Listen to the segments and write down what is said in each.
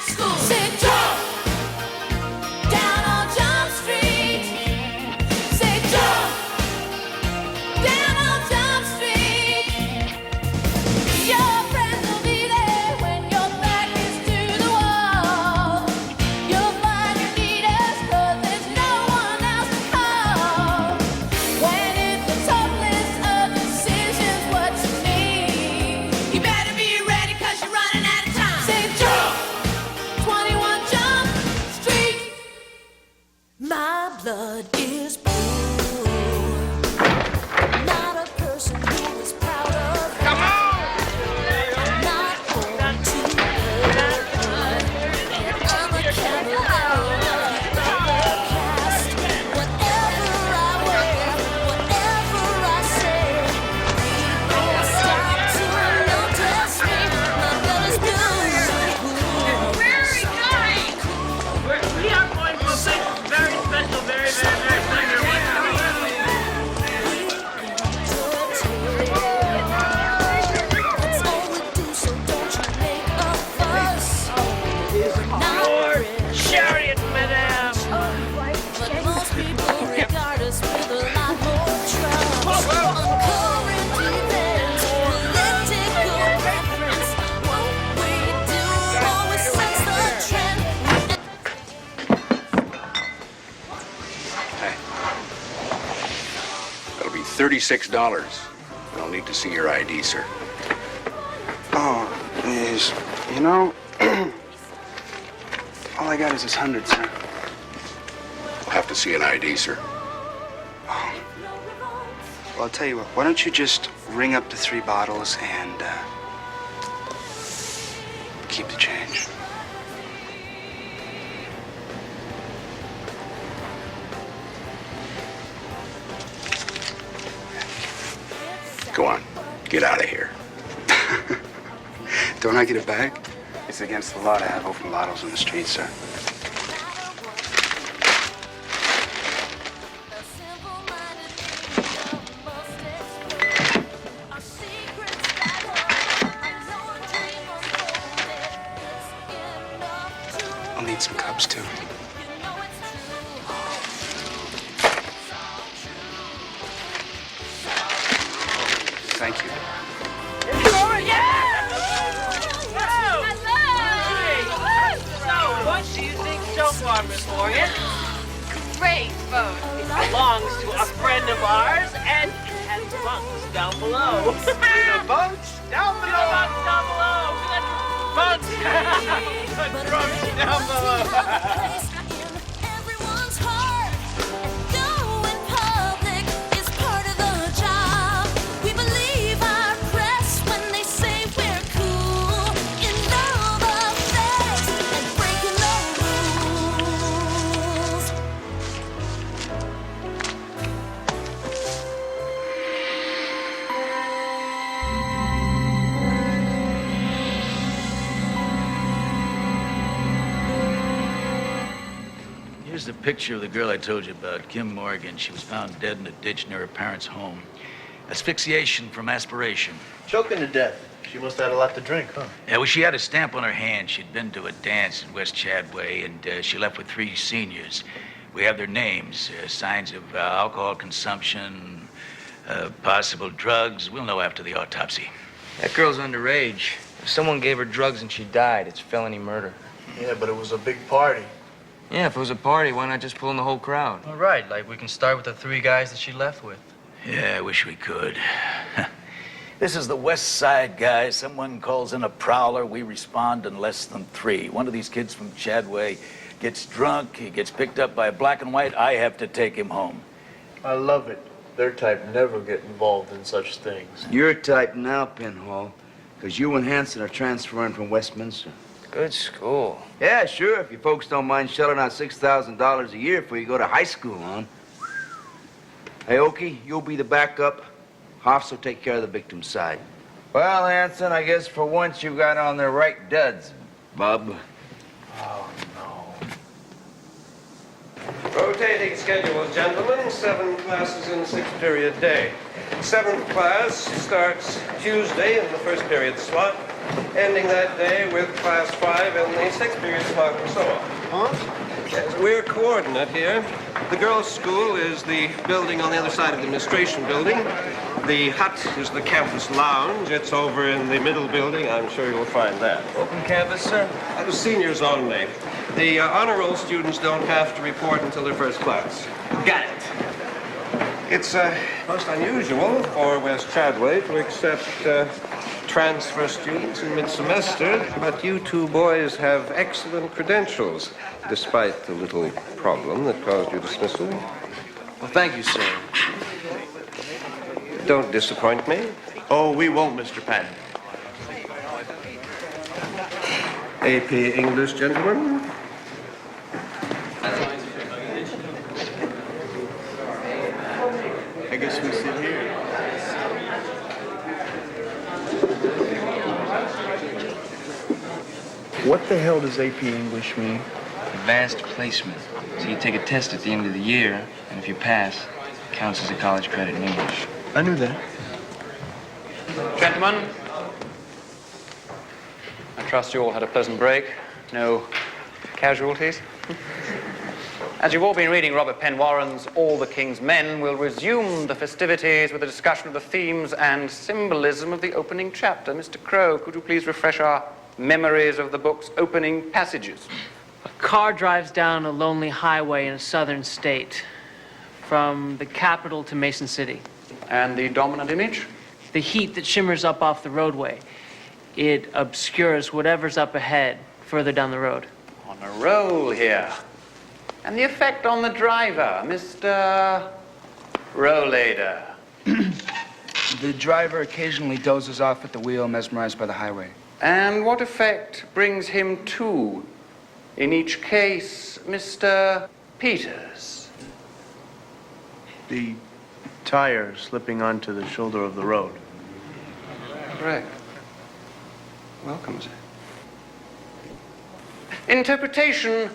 school. Say jump down on Jump Street. Say jump down on Jump Street. Your friends will be there when your back is to the wall. You'll find you need us 'cause there's no one else to call. When it's the tough list of decisions what you need, you better be ready 'cause you're running out of time. Say jump 21 Jump Street. My blood is pure. Not a person who is proud of. Come on! Not born to hurt. I'm a candle out of the overcast. Whatever I wear, whatever I say, people stop to notice me. My blood is pure. Very nice! We are going to a big, very special, very special That's all we do, so don't you make a fuss. Not chariot, madame! but most people regard us with a lot more trust. On current events, political preference, what we do always sets the trend. Hey. That'll be $36. We'll need to see your ID, sir. Oh, you know, all I got is this 100, sir. We'll have to see an ID, sir. Well, I'll tell you what, why don't you just ring up the 3 bottles and keep the change? Go on. Get out of here. Don't I get it back? It's against the law to have open bottles in the street, sir. I'll need some cups, too. Thank you. So, what do you think so far, Miss Morgan? Great vote. It belongs to a friend of ours, and it has bunks down below. The bunks down below. The bunks down below. Bunks. The drunks down below. Everyone's heart, going public is part of the job. We believe our press when they say we're cool, in love affairs and breaking the rules. Here's the picture of the girl I told you about, Kim Morgan. She was found dead in a ditch near her parents' home. Asphyxiation from aspiration. Choking to death. She must have had a lot to drink, huh? Yeah, well, she had a stamp on her hand. She'd been to a dance in West Chadway, and she left with 3 seniors. We have their names, signs of alcohol consumption, possible drugs. We'll know after the autopsy. That girl's underage. If someone gave her drugs and she died, it's felony murder. Yeah, but it was a big party. Yeah, if it was a party, why not just pull in the whole crowd? All right, like we can start with the 3 guys that she left with. Yeah, I wish we could. This is the West Side, guys. Someone calls in a prowler. We respond in less than 3. One of these kids from Chadway gets drunk. He gets picked up by a black and white. I have to take him home. I love it. Their type never get involved in such things. Your type now, Pinhole, because you and Hanson are transferring from Westminster. Good school. Yeah, sure, if you folks don't mind shelling out $6,000 a year before you go to high school, huh? Hey, Okie, you'll be the backup. Hoffs will take care of the victim's side. Well, Hanson, I guess for once you got on the right duds, bub. Oh, no. Rotating schedule, gentlemen. 7 classes in 6 period day. Seventh class starts Tuesday in the first period slot, ending that day with class 5 in the sixth period slot, and so on. Huh? Yes, we're coordinate here. The girls' school is the building on the other side of the administration building. The hut is the campus lounge. It's over in the middle building. I'm sure you'll find that. Open campus, sir? The seniors only. The honor roll students don't have to report until their first class. Got it. It's most unusual for West Chadway to accept transfer students in mid-semester, but you two boys have excellent credentials, despite the little problem that caused your dismissal. Well, thank you, sir. Don't disappoint me. Oh, we won't, Mr. Patton. AP English, gentlemen. I guess we sit here. What the hell does AP English mean? Advanced placement. So you take a test at the end of the year, and if you pass, it counts as a college credit in English. I knew that. Gentlemen, I trust you all had a pleasant break. No casualties. As you've all been reading Robert Penn Warren's All the King's Men, we'll resume the festivities with a discussion of the themes and symbolism of the opening chapter. Mr. Crow, could you please refresh our memories of the book's opening passages? A car drives down a lonely highway in a southern state, from the capital to Mason City. And the dominant image? The heat that shimmers up off the roadway. It obscures whatever's up ahead, further down the road. On a roll here. And the effect on the driver, Mr. Rollader. The driver occasionally dozes off at the wheel, mesmerized by the highway. And what effect brings him to, in each case, Mr. Peters? The tire slipping onto the shoulder of the road. Correct. Welcomes it. Interpretation,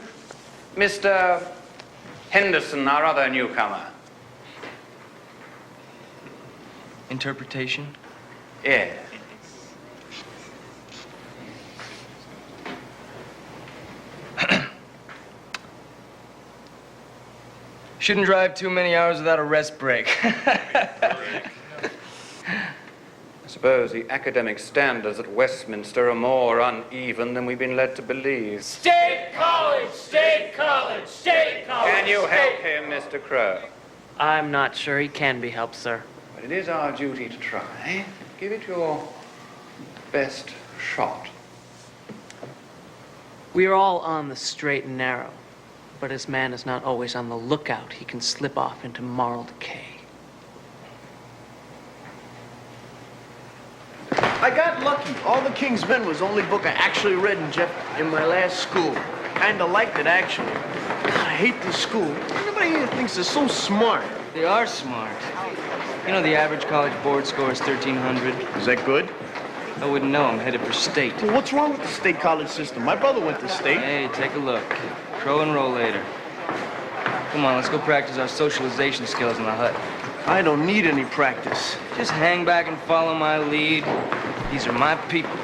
Mr. Henderson, our other newcomer. Interpretation? Yes. Shouldn't drive too many hours without a rest break. I suppose the academic standards at Westminster are more uneven than we've been led to believe. State College, State College, State College. Can you help him, Mr. Crow? I'm not sure he can be helped, sir. But it is our duty to try. Give it your best shot. We are all on the straight and narrow, but as man is not always on the lookout, he can slip off into moral decay. I got lucky. All the King's Men was the only book I actually read in my last school. Kinda liked it, actually. I hate this school. Everybody here thinks they're so smart. They are smart. You know, the average college board score is 1,300. Is that good? I wouldn't know. I'm headed for state. Well, what's wrong with the state college system? My brother went to state. Hey, take a look. Crow and roll later. Come on, let's go practice our socialization skills in the hut. I don't need any practice. Just hang back and follow my lead. These are my people.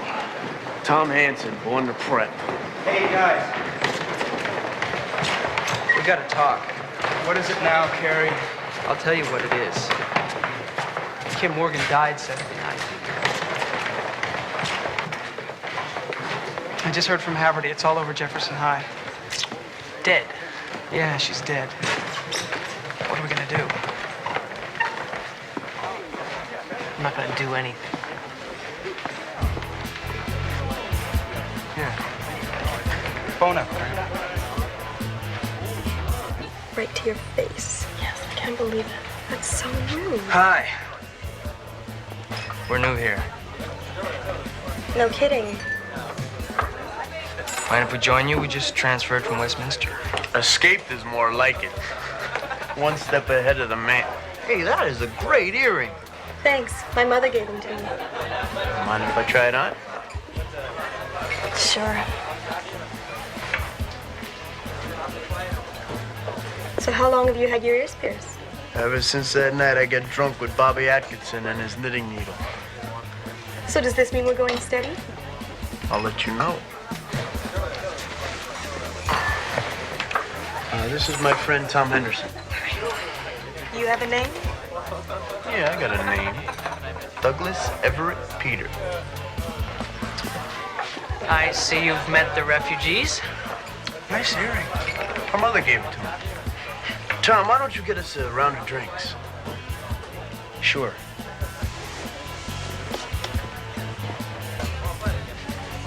Tom Hansen, born to prep. Hey, guys. We gotta talk. What is it now, Carrie? I'll tell you what it is. Kim Morgan died Saturday night. I just heard from Haverty. It's all over Jefferson High. Dead. Yeah, she's dead. What are we gonna do? I'm not gonna do anything. Here. Phone up. Right to your face. Yes, I can't believe it. That's so rude. Hi. We're new here. No kidding. Mind if we join you? We just transferred from Westminster. Escaped is more like it. One step ahead of the man. Hey, that is a great earring. Thanks. My mother gave them to me. Mind if I try it on? Sure. So how long have you had your ears pierced? Ever since that night, I get drunk with Bobby Atkinson and his knitting needle. So does this mean we're going steady? I'll let you know. This is my friend Tom Henderson. You have a name? Yeah, I got a name. Douglas Everett Peter. I see you've met the refugees. Nice earring. Her mother gave it to me. Tom, why don't you get us a round of drinks? Sure.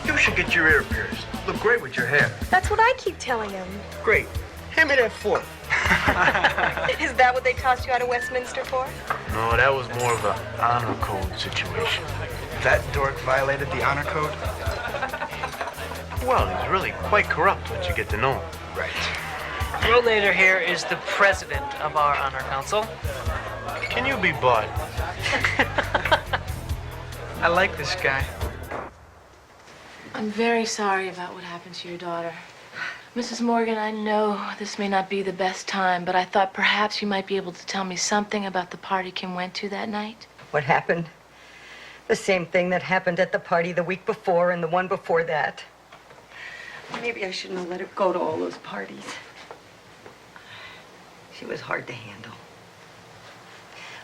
You should get your ear pierced. Look great with your hair. That's what I keep telling him. Great. Hand me that fork. Is that what they tossed you out of Westminster for? No, that was more of an honor code situation. That dork violated the honor code? Well, he's really quite corrupt once you get to know him. Right. Your leader here is the president of our honor council. Can you be bought? I like this guy. I'm very sorry about what happened to your daughter. Mrs. Morgan, I know this may not be the best time, but I thought perhaps you might be able to tell me something about the party Kim went to that night. What happened? The same thing that happened at the party the week before and the one before that. Maybe I shouldn't have let her go to all those parties. She was hard to handle.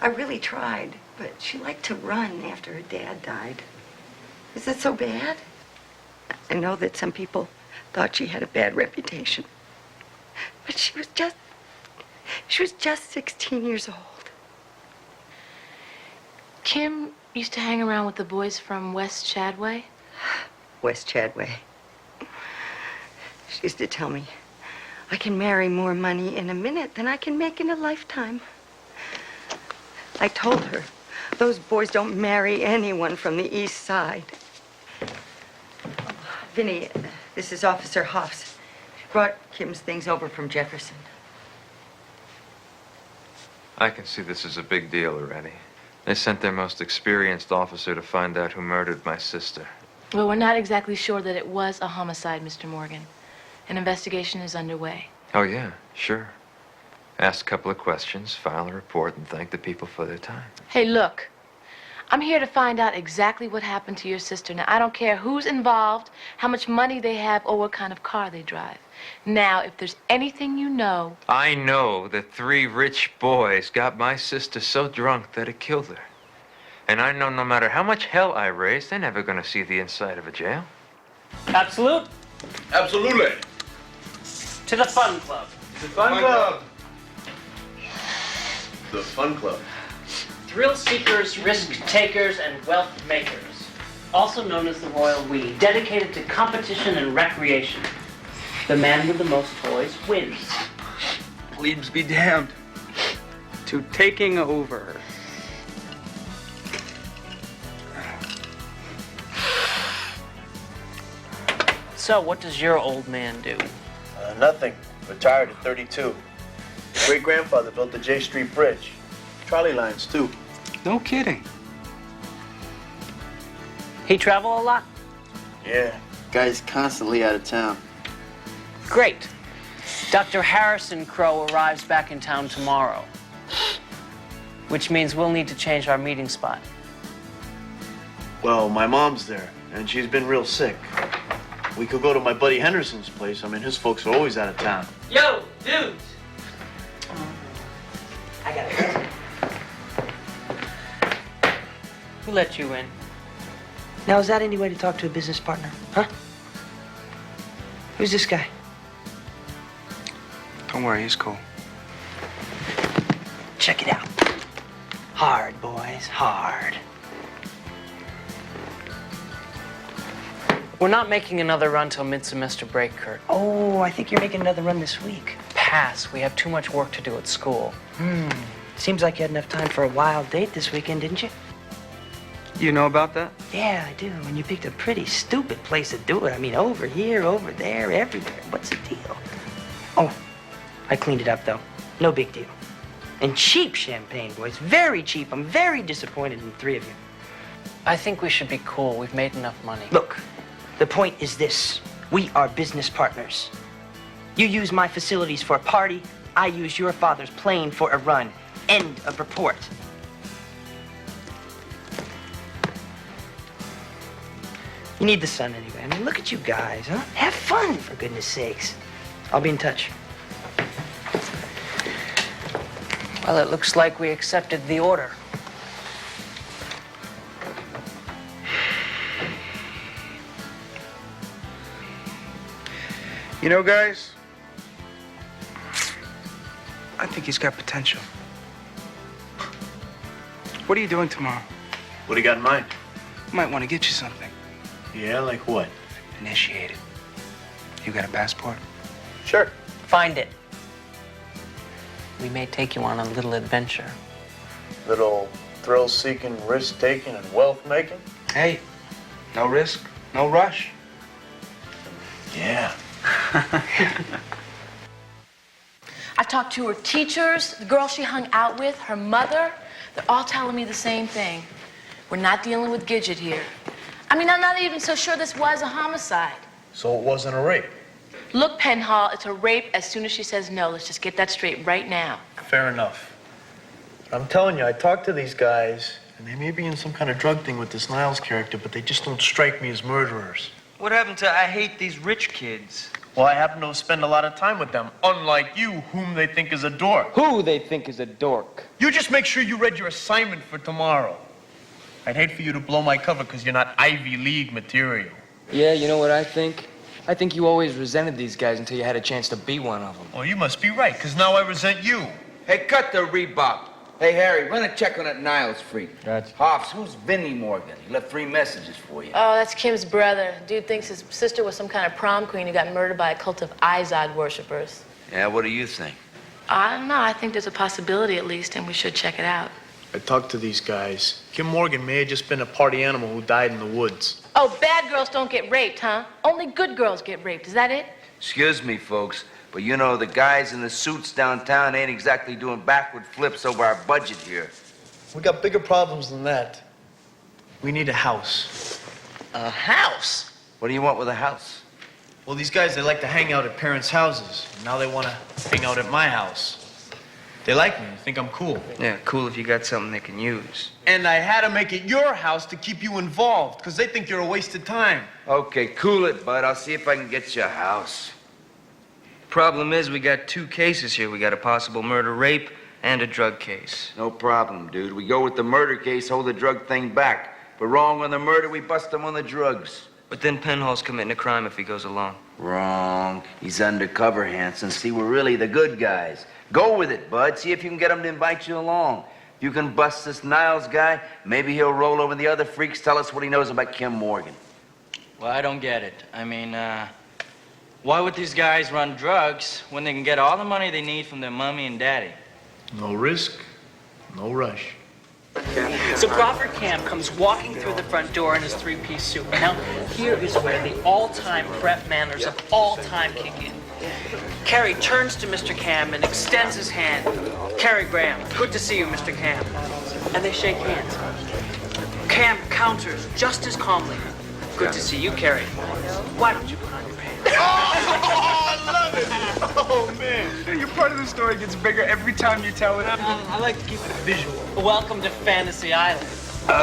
I really tried, but she liked to run after her dad died. Is that so bad? I know that some people thought she had a bad reputation. But she was just 16 years old. Kim used to hang around with the boys from West Chadway? West Chadway. She used to tell me, I can marry more money in a minute than I can make in a lifetime. I told her, those boys don't marry anyone from the East Side. Vinny, this is Officer Hoffs. She brought Kim's things over from Jefferson. I can see this is a big deal already. They sent their most experienced officer to find out who murdered my sister. Well, we're not exactly sure that it was a homicide, Mr. Morgan. An investigation is underway. Oh, yeah, sure. Ask a couple of questions, file a report, and thank the people for their time. Hey, look. I'm here to find out exactly what happened to your sister. Now, I don't care who's involved, how much money they have, or what kind of car they drive. Now, if there's anything you know... I know that 3 rich boys got my sister so drunk that it killed her. And I know no matter how much hell I raise, they're never gonna see the inside of a jail. Absolute? Absolutely. To the fun club. The Fun Club. The Fun Club. Thrill seekers, risk takers, and wealth makers. Also known as the Royal We, dedicated to competition and recreation. The man with the most toys wins. Plebes be damned. To taking over. So, what does your old man do? Nothing. Retired at 32. Great-grandfather built the J Street Bridge. Trolley lines, too. No kidding. He travel a lot? Yeah. Guy's constantly out of town. Great. Dr. Harrison Crow arrives back in town tomorrow. Which means we'll need to change our meeting spot. Well, my mom's there, and she's been real sick. We could go to my buddy Henderson's place. I mean, his folks are always out of town. Yo, dudes! I got it. Who let you in? Now, is that any way to talk to a business partner? Huh? Who's this guy? Don't worry, he's cool. Check it out. Hard, boys, hard. We're not making another run till mid-semester break, Kurt. Oh, I think you're making another run this week. Pass. We have too much work to do at school. Seems like you had enough time for a wild date this weekend, didn't you? You know about that? Yeah, I do. And you picked a pretty stupid place to do it. I mean, over here, over there, everywhere. What's the deal? Oh, I cleaned it up, though. No big deal. And cheap champagne, boys. Very cheap. I'm very disappointed in the 3 of you. I think we should be cool. We've made enough money. Look, the point is this. We are business partners. You use my facilities for a party. I use your father's plane for a run. End of report. You need the sun anyway. I mean, look at you guys, huh? Have fun, for goodness sakes. I'll be in touch. Well, it looks like we accepted the order. You know, guys, I think he's got potential. What are you doing tomorrow? What do you got in mind? Might want to get you something. Yeah, like what? Initiated. You got a passport? Sure. Find it. We may take you on a little adventure. Little thrill-seeking, risk-taking, and wealth-making? Hey, no risk, no rush. Yeah. I've talked to her teachers, the girl she hung out with, her mother. They're all telling me the same thing. We're not dealing with Gidget here. I mean, I'm not even so sure this was a homicide. So it wasn't a rape? Look, Penhall, it's a rape as soon as she says no. Let's just get that straight right now. Fair enough. I'm telling you, I talked to these guys, and they may be in some kind of drug thing with this Niles character, but they just don't strike me as murderers. What happened to I hate these rich kids? Well, I happen to spend a lot of time with them, unlike you, whom they think is a dork. Who they think is a dork? You just make sure you read your assignment for tomorrow. I'd hate for you to blow my cover because you're not Ivy League material. Yeah, you know what I think? I think you always resented these guys until you had a chance to be one of them. Well, you must be right, because now I resent you. Hey, cut the rebop. Hey, Harry, run a check on that Niles freak. Gotcha. Hoffs, who's Vinnie Morgan? He left 3 messages for you. Oh, that's Kim's brother. Dude thinks his sister was some kind of prom queen who got murdered by a cult of Izod worshippers. Yeah, what do you think? I don't know. I think there's a possibility at least, and we should check it out. I talked to these guys. Kim Morgan may have just been a party animal who died in the woods. Oh, bad girls don't get raped, huh? Only good girls get raped. Is that it? Excuse me, folks, but you know, the guys in the suits downtown ain't exactly doing backward flips over our budget here. We got bigger problems than that. We need a house. A house? What do you want with a house? Well, these guys, they like to hang out at parents' houses. Now they want to hang out at my house. They like me. They think I'm cool. Yeah, cool if you got something they can use. And I had to make it your house to keep you involved, because they think you're a waste of time. Okay, cool it, bud. I'll see if I can get you a house. Problem is, we got 2 cases here. We got a possible murder rape and a drug case. No problem, dude. We go with the murder case, hold the drug thing back. If we're wrong on the murder, we bust him on the drugs. But then Penhall's committing a crime if he goes along. Wrong. He's undercover, Hanson. See, we're really the good guys. Go with it, bud. See if you can get him to invite you along. If you can bust this Niles guy, maybe he'll roll over the other freaks, tell us what he knows about Kim Morgan. Well, I don't get it. I mean, why would these guys run drugs when they can get all the money they need from their mommy and daddy? No risk, no rush. So Crawford Cam comes walking through the front door in his 3-piece suit. Now, here is where the all-time prep manners of all time kick in. Carrie turns to Mr. Cam and extends his hand. Carrie Graham, good to see you, Mr. Cam. And they shake hands. Cam counters just as calmly. Good to see you, Carrie. Why don't you put on your pants? Oh, I love it! Oh, man. Your part of the story gets bigger every time you tell it. I like to keep it visual. Welcome to Fantasy Island.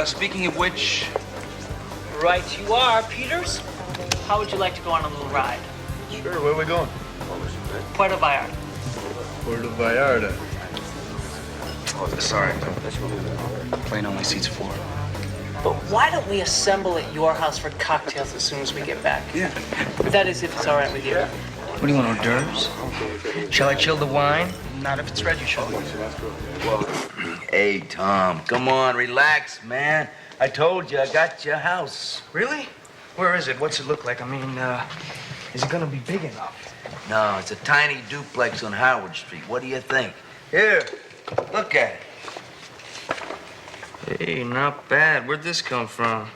Speaking of which... Right you are, Peters. How would you like to go on a little ride? Sure, where are we going? Puerto Vallarta. Puerto Vallarta. Oh, sorry. Plane only seats 4. But why don't we assemble at your house for cocktails as soon as we get back? Yeah. That is, if it's all right with you. What do you want, hors d'oeuvres? Shall I chill the wine? Not if it's ready, shall we? Hey, Tom, come on, relax, man. I told you I got your house. Really? Where is it? What's it look like? I mean, is it gonna be big enough? No, it's a tiny duplex on Howard Street. What do you think? Here, look at it. Hey, not bad. Where'd this come from?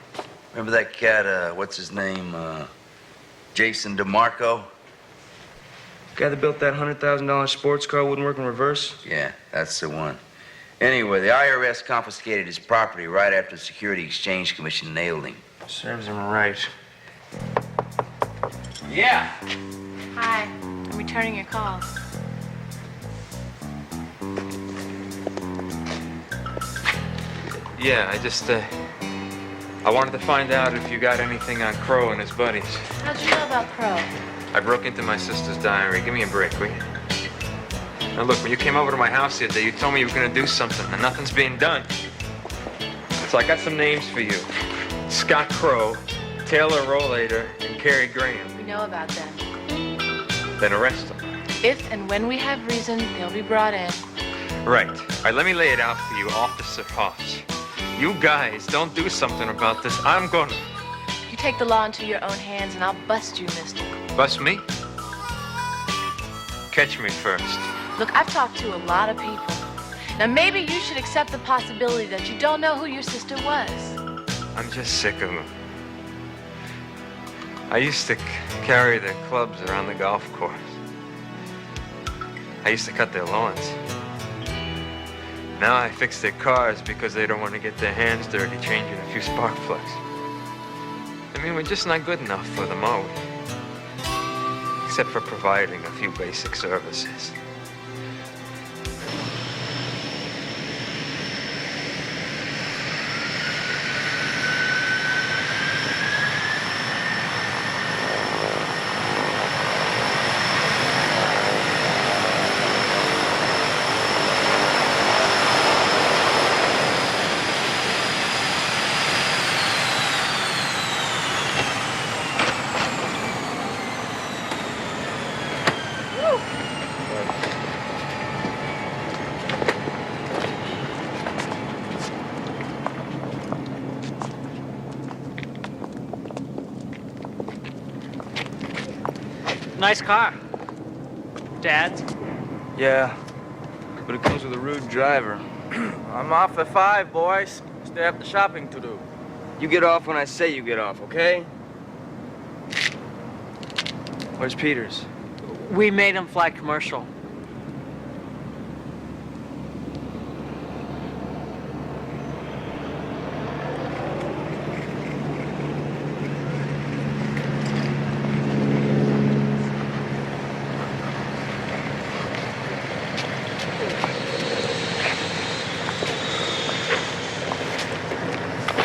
Remember that cat, what's his name, Jason DeMarco? Guy that built that $100,000 sports car wouldn't work in reverse? Yeah, that's the one. Anyway, the IRS confiscated his property right after the Security Exchange Commission nailed him. Serves him right. Yeah. Hi. I'm returning your call. Yeah, I wanted to find out if you got anything on Crow and his buddies. How'd you know about Crow? I broke into my sister's diary. Give me a break, will you? Now look, when you came over to my house the other day, you told me you were gonna do something, and nothing's being done. So I got some names for you. Scott Crow, Taylor Rollator, and Cary Graham. We know about them. Then arrest them. If and when we have reason, they'll be brought in. Right. All right, let me lay it out for you, Officer Hoss. You guys don't do something about this, I'm gonna. You take the law into your own hands and I'll bust you, mister. Bust me? Catch me first. Look, I've talked to a lot of people. Now maybe you should accept the possibility that you don't know who your sister was. I'm just sick of them. I used to carry their clubs around the golf course. I used to cut their lawns. Now I fix their cars because they don't want to get their hands dirty changing a few spark plugs. I mean, we're just not good enough for them, are we? Except for providing a few basic services. Nice car. Dad's? Yeah, but it comes with a rude driver. I'm off at 5, boys. Still have the shopping to do. You get off when I say you get off, okay? Where's Peters? We made him fly commercial.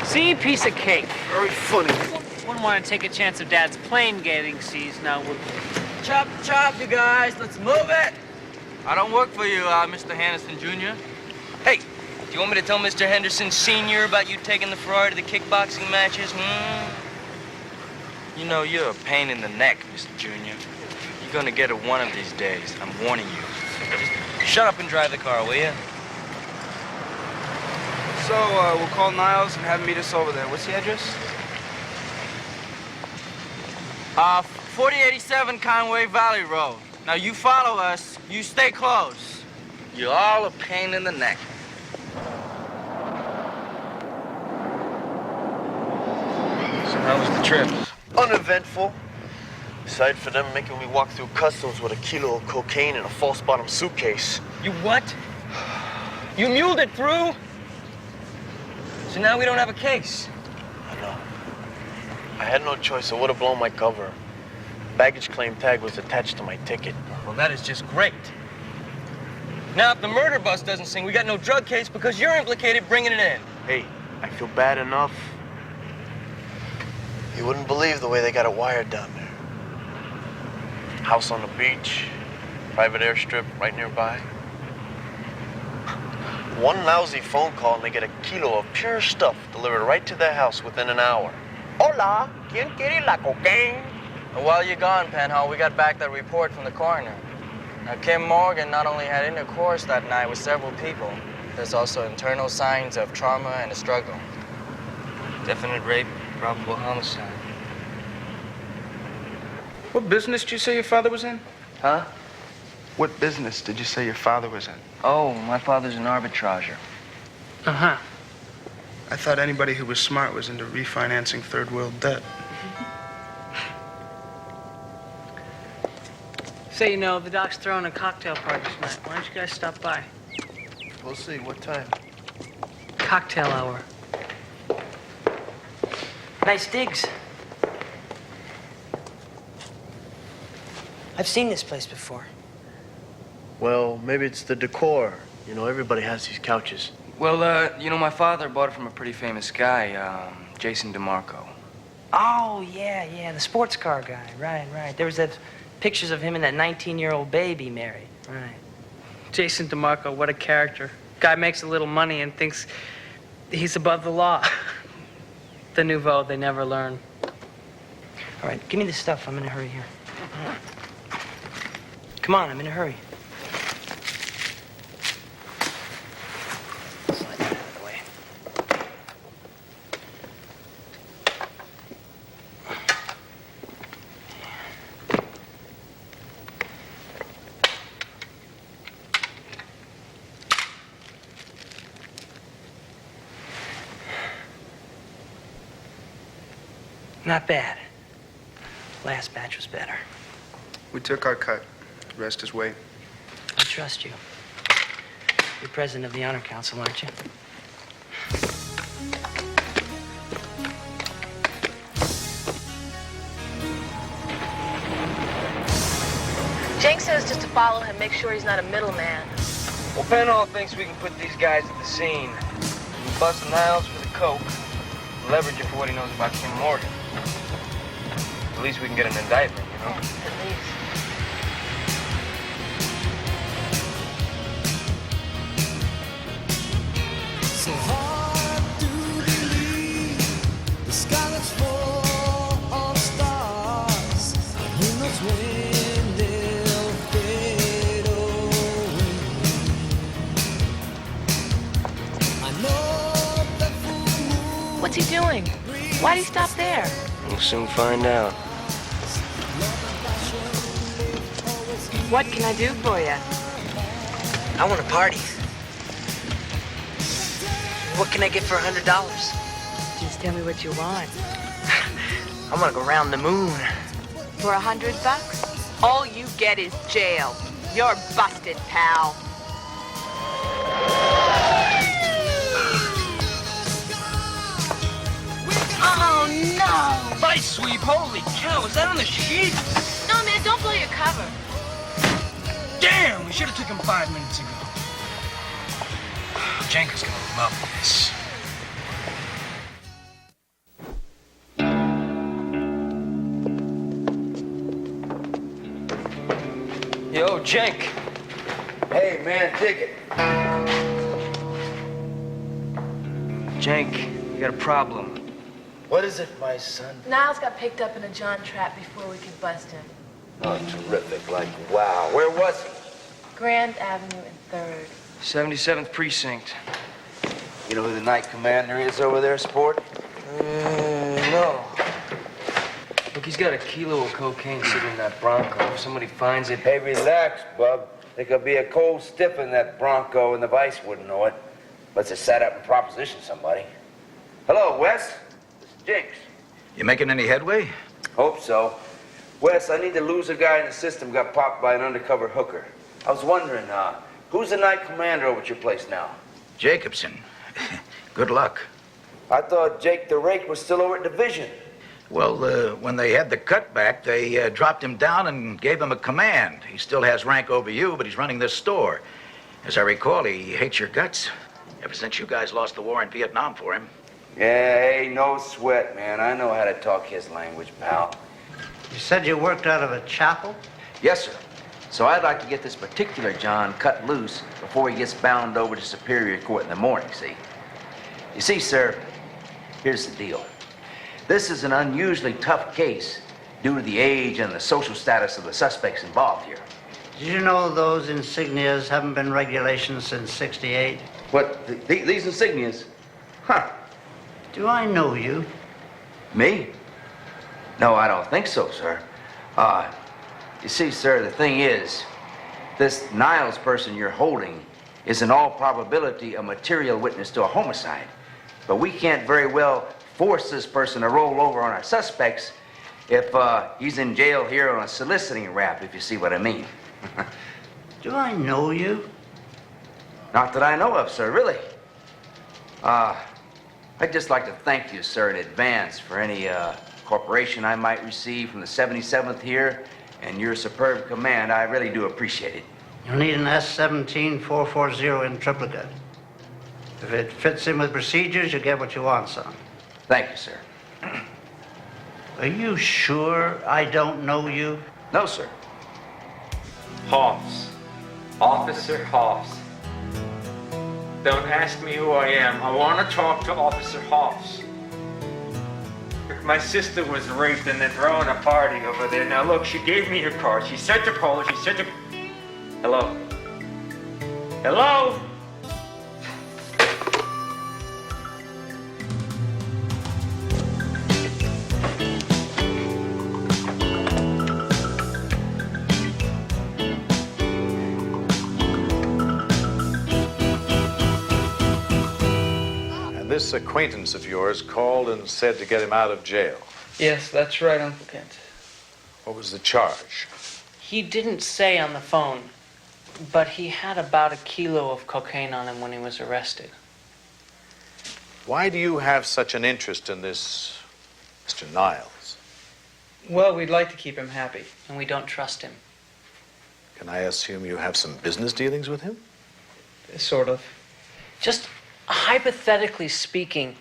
See, piece of cake. Very funny. Wouldn't want to take a chance of Dad's plane getting seized now, would we? Chop, chop, you guys. Let's move it. I don't work for you, Mr. Henderson Jr. Hey, do you want me to tell Mr. Henderson Sr. about you taking the Ferrari to the kickboxing matches, You know, you're a pain in the neck, Mr. Jr. You're gonna get it one of these days. I'm warning you. Just shut up and drive the car, will you? So, we'll call Niles and have him meet us over there. What's the address? 4087 Conway Valley Road. Now, you follow us. You stay close. You're all a pain in the neck. So how was the trip? Uneventful. Aside for them making me walk through customs with a kilo of cocaine in a false bottom suitcase. You what? You muled it through? So now we don't have a case. I know. I had no choice. I would have blown my cover. Baggage claim tag was attached to my ticket. Well, that is just great. Now, if the murder bus doesn't sing, we got no drug case because you're implicated bringing it in. Hey, I feel bad enough. You wouldn't believe the way they got it wired down there. House on the beach, private airstrip right nearby. One lousy phone call and they get a kilo of pure stuff delivered right to their house within an hour. Hola, ¿quién quiere la cocaine? Well, while you're gone, Penhall, we got back that report from the coroner. Now, Kim Morgan not only had intercourse that night with several people, there's also internal signs of trauma and a struggle. Definite rape, probable homicide. What business did you say your father was in? Huh? What business did you say your father was in? Oh, my father's an arbitrager. Uh-huh. I thought anybody who was smart was into refinancing third world debt. Say, you know, the doc's throwing a cocktail party tonight. Why don't you guys stop by? We'll see. What time? Cocktail hour. Nice digs. I've seen this place before. Well, maybe it's the decor. You know, everybody has these couches. Well, you know, my father bought it from a pretty famous guy, Jason DeMarco. Oh, yeah, the sports car guy. Right. There was that pictures of him and that 19-year-old baby married. Right. Jason DeMarco, what a character. Guy makes a little money and thinks he's above the law. The nouveau, they never learn. All right, give me the stuff. I'm in a hurry here. Come on, I'm in a hurry. Slide that out of the way. Not bad. Last batch was better. We took our cut. The rest is wait. I trust you. You're president of the Honor Council, aren't you? Jake says just to follow him, make sure he's not a middleman. Well, Penhall thinks we can put these guys at the scene. We can bust Niles for the coke, leverage it for what he knows about Kim Morgan. At least we can get an indictment, you know? At least. So hard to believe the sky that's full of stars. Who knows when they'll fade away? I know that full. What's he doing? Why'd he stop there? We'll soon find out. What can I do for you? I want a party. What can I get for $100? Just tell me what you want. I want to go round the moon. For $100? All you get is jail. You're busted, pal. Oh, no! Vice sweep, holy cow, is that on the sheet? No, man, don't blow your cover. Damn, we should have took him 5 minutes ago. Jenka's gonna love this. Yo, Jenk. Hey, man, ticket. Jenk, you got a problem. What is it, my son? Niles got picked up in a John trap before we could bust him. Oh, terrific. Like, wow. Where was he? Grand Avenue and 3rd. 77th Precinct. You know who the night commander is over there, sport? No. Look, he's got a kilo of cocaine sitting in that Bronco. If somebody finds it... Hey, relax, bub. There could be a cold stiff in that Bronco and the vice wouldn't know it. Let's just set up and proposition somebody. Hello, Wes. This is Jinx. You making any headway? Hope so. Wes, I need to lose a guy in the system got popped by an undercover hooker. I was wondering, who's the night commander over at your place now? Jacobson. Good luck. I thought Jake the Rake was still over at Division. Well, when they had the cutback, they dropped him down and gave him a command. He still has rank over you, but he's running this store. As I recall, he hates your guts. Ever since you guys lost the war in Vietnam for him. Yeah, hey, no sweat, man. I know how to talk his language, pal. You said you worked out of a chapel? Yes, sir. So I'd like to get this particular John cut loose before he gets bound over to Superior Court in the morning, see? You see, sir, here's the deal. This is an unusually tough case due to the age and the social status of the suspects involved here. Did you know those insignias haven't been regulations since '68? What, these insignias? Huh. Do I know you? Me? No, I don't think so, sir. You see, sir, the thing is, this Niles person you're holding is in all probability a material witness to a homicide. But we can't very well force this person to roll over on our suspects if he's in jail here on a soliciting rap, if you see what I mean. Do I know you? Not that I know of, sir, really. I'd just like to thank you, sir, in advance for any cooperation I might receive from the 77th here and your superb command. I really do appreciate it. You'll need an S-17-440 in triplicate. If it fits in with procedures, you get what you want, son. Thank you, sir. Are you sure I don't know you? No, sir. Hoffs. Officer Hoffs. Don't ask me who I am. I want to talk to Officer Hoffs. My sister was raped and they're throwing a party over there. Now look, she gave me her card. She said to call her. She said to... Hello? Hello? This acquaintance of yours called and said to get him out of jail. Yes, that's right, Uncle Kent. What was the charge? He didn't say on the phone, but he had about 1 kilo of cocaine on him when he was arrested. Why do you have such an interest in this Mr. Niles? Well, we'd like to keep him happy, and we don't trust him. Can I assume you have some business dealings with him? Sort of. Just hypothetically speaking,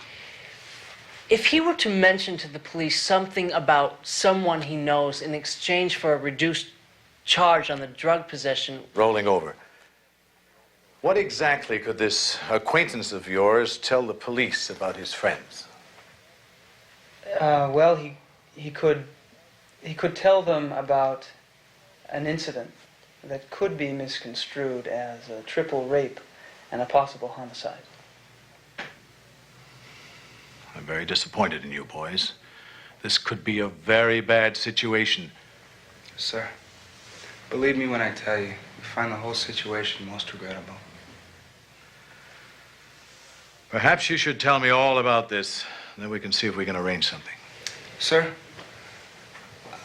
if he were to mention to the police something about someone he knows in exchange for a reduced charge on the drug possession... Rolling over. What exactly could this acquaintance of yours tell the police about his friends? Well, he could tell them about an incident that could be misconstrued as a triple rape and a possible homicide. I'm very disappointed in you, boys. This could be a very bad situation. Sir, believe me when I tell you, we find the whole situation most regrettable. Perhaps you should tell me all about this, then we can see if we can arrange something. Sir,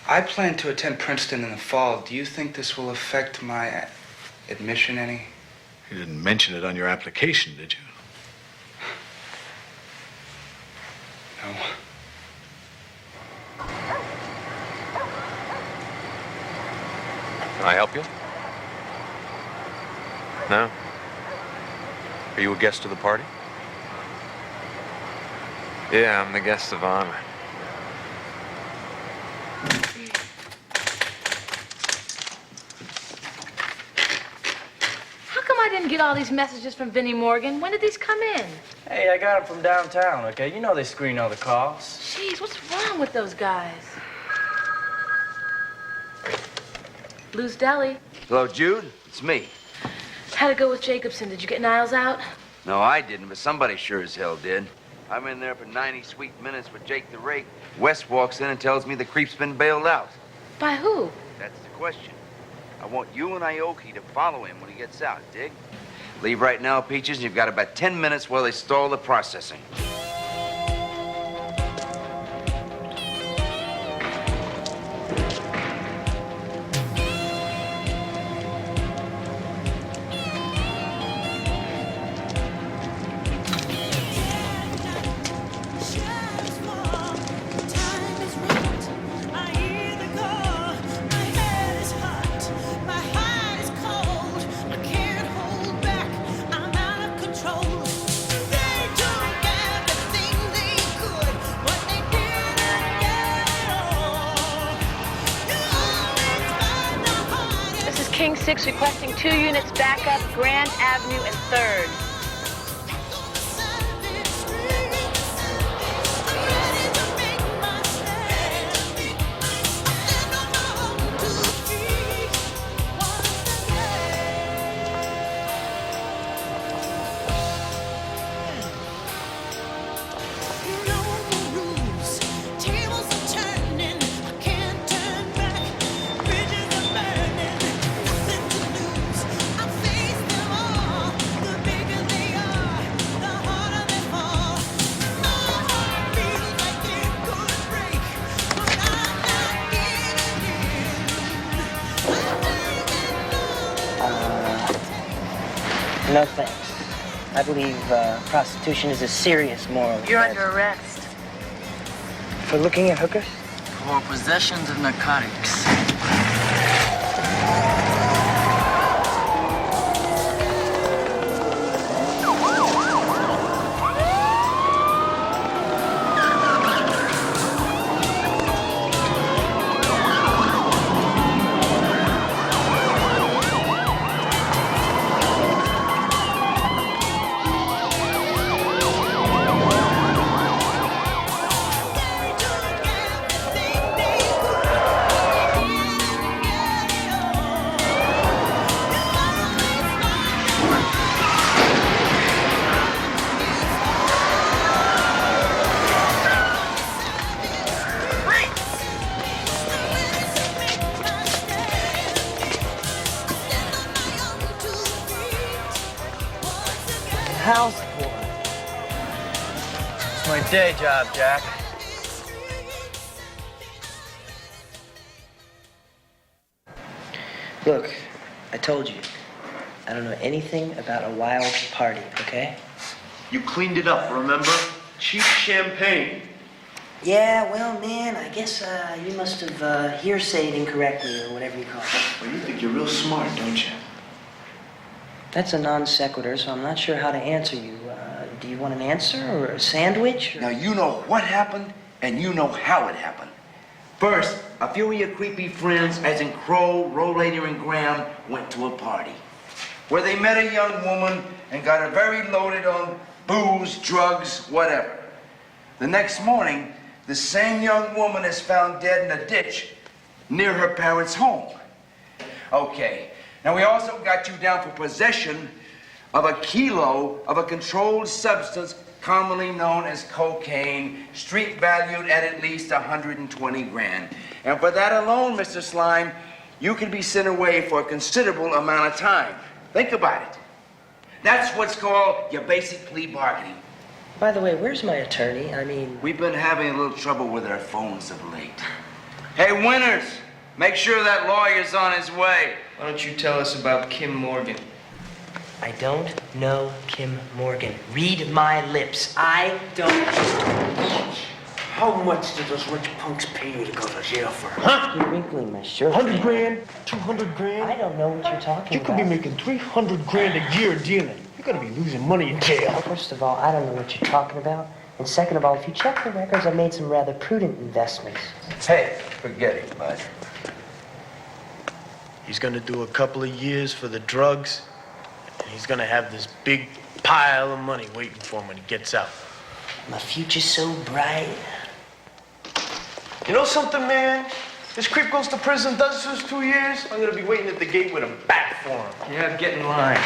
I plan to attend Princeton in the fall. Do you think this will affect my admission any? You didn't mention it on your application, did you? No. Can I help you? No? Are you a guest of the party? Yeah, I'm the guest of honor. How come I didn't get all these messages from Vinnie Morgan? When did these come in? Hey, I got them from downtown, okay? You know they screen all the calls. Jeez, what's wrong with those guys? Blues Deli. Hello, Jude. It's me. How'd it go with Jacobson? Did you get Niles out? No, I didn't, but somebody sure as hell did. I'm in there for 90 sweet minutes with Jake the Rake. Wes walks in and tells me the creep's been bailed out. By who? That's the question. I want you and Aoki to follow him when he gets out, dig? Leave right now, Peaches, and you've got about 10 minutes while they stall the processing. King 6 requesting 2 units backup, Grand Avenue and 3rd. No thanks. I believe prostitution is a serious moral offense. You're under arrest. For looking at hookers? For possessions of narcotics. houseboy. It's my day job, Jack. Look, I told you, I don't know anything about a wild party, okay? You cleaned it up, remember? Cheap champagne. Yeah, well, man, I guess you must have hearsayed incorrectly or whatever you call it. Well, you think you're real smart, don't you? That's a non sequitur, so I'm not sure how to answer you. Do you want an answer or a sandwich? Now, you know what happened, and you know how it happened. First, a few of your creepy friends, as in Crow, Rollator, and Graham, went to a party where they met a young woman and got her very loaded on booze, drugs, whatever. The next morning, the same young woman is found dead in a ditch near her parents' home. Okay, now we also got you down for possession of a kilo of a controlled substance commonly known as cocaine, street valued at least 120 grand. And for that alone, Mr. Slime, you can be sent away for a considerable amount of time. Think about it. That's what's called your basic plea bargaining. By the way, where's my attorney? I mean... We've been having a little trouble with our phones of late. Hey, Winters, make sure that lawyer's on his way. Why don't you tell us about Kim Morgan? I don't know Kim Morgan. Read my lips. I don't... How much did those rich punks pay you to go to jail for? Huh? You're wrinkling my shirt. 100 grand? 200 grand? I don't know what you're talking You could about. be making 300 grand a year dealing. You're gonna be losing money in jail. First of all, I don't know what you're talking about. And second of all, if you check the records, I made some rather prudent investments. Hey, forget it, bud. He's gonna do a couple of years for the drugs, and he's gonna have this big pile of money waiting for him when he gets out. My future's so bright. You know something, man? This creep goes to prison, does his 2 years. I'm gonna be waiting at the gate with a bat for him. Yeah, get in line.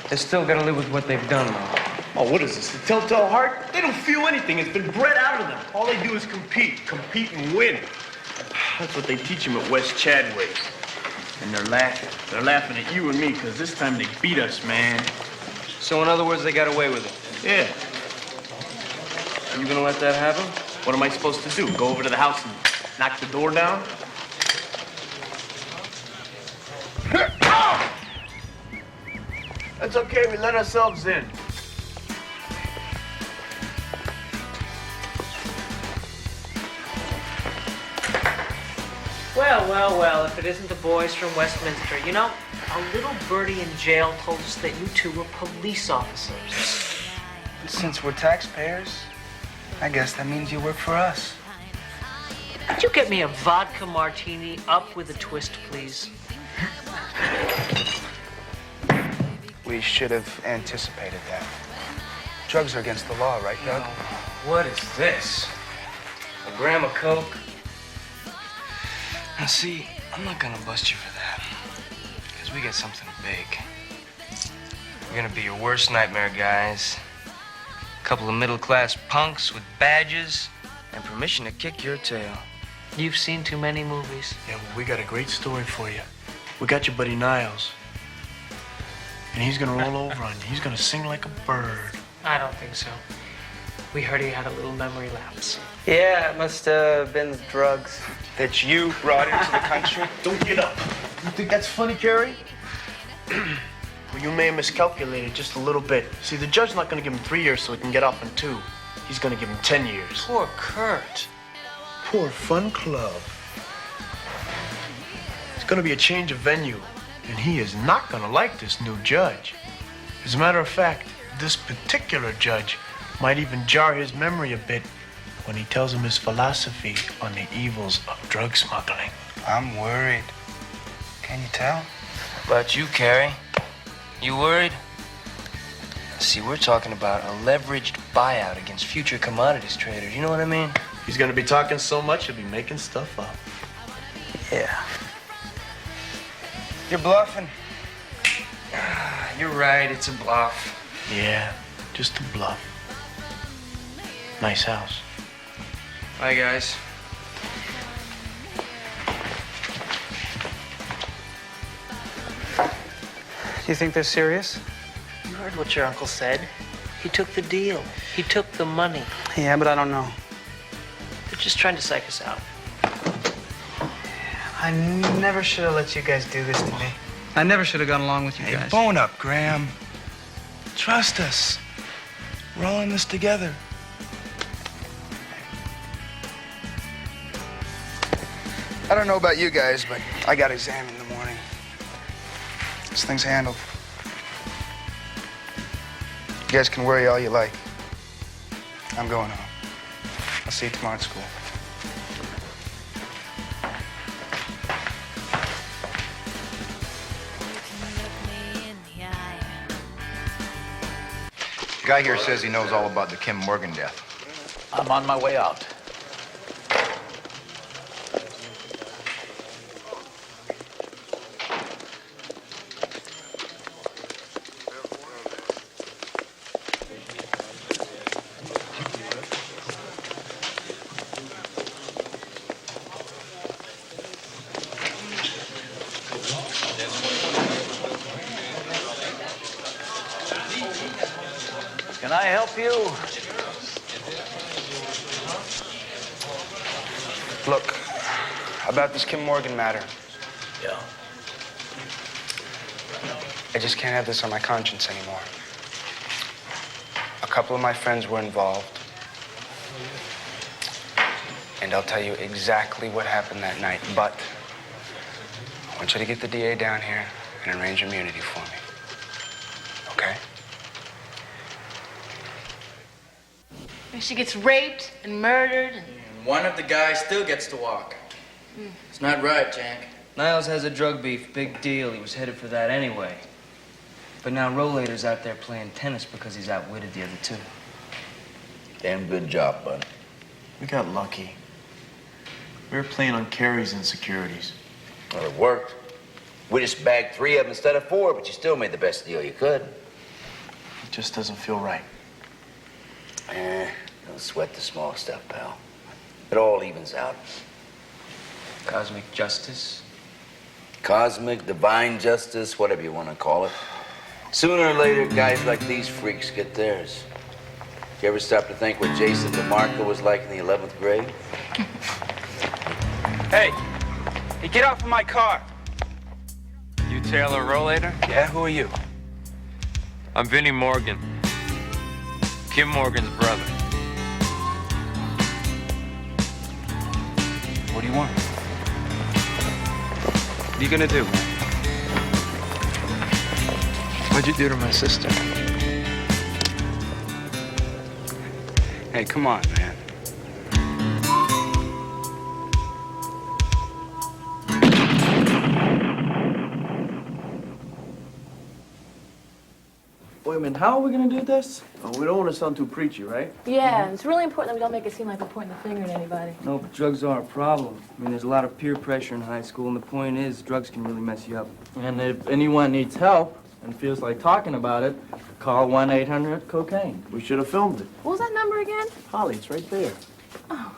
They still gotta live with what they've done, though. Oh, what is this, the telltale heart? They don't feel anything. It's been bred out of them. All they do is compete and win. That's what they teach them at West Chadway. And they're laughing. They're laughing at you and me, because this time they beat us, man. So in other words, they got away with it? Yeah. Are you gonna let that happen? What am I supposed to do? Go over to the house and knock the door down? That's okay, we let ourselves in. Well, if it isn't the boys from Westminster. You know, a little birdie in jail told us that you two were police officers. Since we're taxpayers, I guess that means you work for us. Could you get me a vodka martini up with a twist, please? We should have anticipated that. Drugs are against the law, right, Doug? What is this? A gram of coke? Now see, I'm not gonna bust you for that. Because we got something big. We're gonna be your worst nightmare, guys. A couple of middle-class punks with badges and permission to kick your tail. You've seen too many movies. Yeah, well, we got a great story for you. We got your buddy Niles. And he's gonna roll over on you. He's gonna sing like a bird. I don't think so. We heard he had a little memory lapse. Yeah, it must have been the drugs. That you brought into the country? Don't get up. You think that's funny, Carrie? Well, you may have miscalculated just a little bit. See, the judge's not gonna give him 3 years so he can get off in 2. He's gonna give him 10 years. Poor Kurt. Poor Fun Club. It's gonna be a change of venue, and he is not gonna like this new judge. As a matter of fact, this particular judge might even jar his memory a bit when he tells him his philosophy on the evils of drug smuggling. I'm worried. Can you tell? About you, Carrie? You worried? See, we're talking about a leveraged buyout against future commodities traders. You know what I mean? He's gonna be talking so much, he'll be making stuff up. Yeah. You're bluffing. You're right, it's a bluff. Yeah, just a bluff. Nice house. Bye, guys. Do you think they're serious? You heard what your uncle said. He took the deal. He took the money. Yeah, but I don't know. They're just trying to psych us out. I never should have let you guys do this to me. I never should have gone along with you guys. Bone up, Graham. Trust us. We're all in this together. I don't know about you guys, but I got exam in the morning. This thing's handled. You guys can worry all you like. I'm going home. I'll see you tomorrow at school. The guy here says he knows all about the Kim Morgan death. I'm on my way out. Can I help you? Look, about this Kim Morgan matter. Yeah. I just can't have this on my conscience anymore. A couple of my friends were involved. And I'll tell you exactly what happened that night, but I want you to get the DA down here and arrange immunity for me. Okay? She gets raped and murdered and... One of the guys still gets to walk. It's not right, Jank. Niles has a drug beef, big deal. He was headed for that anyway. But now Rollator's out there playing tennis because he's outwitted the other two. Damn good job, bud. We got lucky. We were playing on Carrie's insecurities. Well, it worked. We just bagged 3 of them instead of 4, but you still made the best deal you could. It just doesn't feel right. Don't sweat the small stuff, pal. It all evens out. Cosmic justice? Cosmic, divine justice, whatever you want to call it. Sooner or later, guys like these freaks get theirs. You ever stop to think what Jason DeMarco was like in the 11th grade? Hey, get off of my car. You Taylor Rollator? Yeah, who are you? I'm Vinnie Morgan. Kim Morgan's brother. What do you want? What are you gonna do? What'd you do to my sister? Hey, come on, man. Wait a minute, how are we gonna do this? Oh, we don't want to sound too preachy, right? Yeah, it's really important that we don't make it seem like we're pointing the finger at anybody. No, but drugs are a problem. I mean, there's a lot of peer pressure in high school, and the point is, drugs can really mess you up. And if anyone needs help and feels like talking about it, call 1-800-COCAINE. We should have filmed it. What was that number again? Holly, it's right there. Oh.